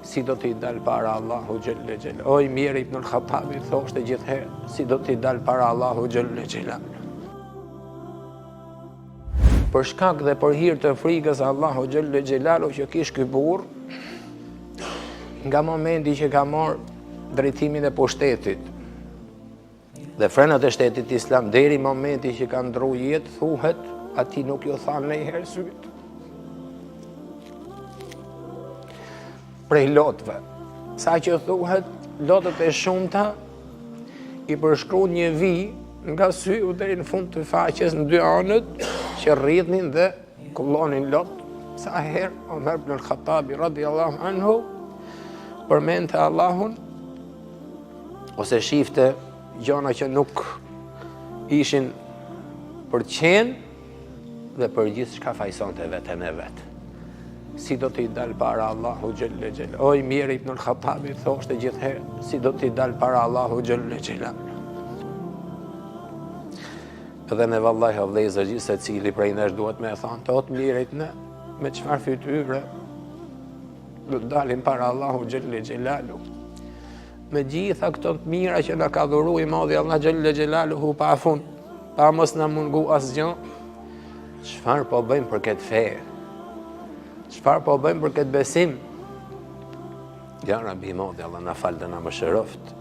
si do t'i dal para Allahu Gjelle Gjela. Oj, mirë Ibn al-Khattabi thoshte gjithherë, si do t'i dal para Allahu Gjelle Gjela. Për shkak dhe për hir të frikës Allahu Gjelle Gjelalu që kish ky burr, nga momenti që ka marrë drejtimin e pushtetit dhe frenat e shtetit islam deri momenti që ka ndru jetë, thuhet, ati nuk jo thanë nejherë syt. Prej lotëve. Sa që thuhet, lotët e shumta i përshkru një vi nga syu deri në fund të faqes në dy anët që rridhnin dhe kullonin lot. Sa herë Omer ibn al-Khattabi radhiyallahu anhu përmendte Allahun ose shifte gjona që nuk ishin për qenë dhe për gjithë shka fajsonte veten e vetë. Si do t'i dal para Allahu Gjelle Gjela. Oj, mirë Ibn al-Khattabi thoshte gjithherë, si do t'i dal para Allahu Gjelle Gjela. Edhe me vallahi o vlezër gjithë se cili prej nesh duhet me e thanë, të otë mirit ne, me qëfar fytyre, do t'dalim para Allahu Gjelle Gjelalu. Me gjitha këto të mira që na ka dhuru i madhi Allah Gjelle Gjelalu pa fund, pa mos na mungu asgjë, çfarë po bëjmë për këtë fe? Çfarë po bëjmë për këtë besim? Ja Rabbi i madhi Allah na fal dhe na mëshiroft.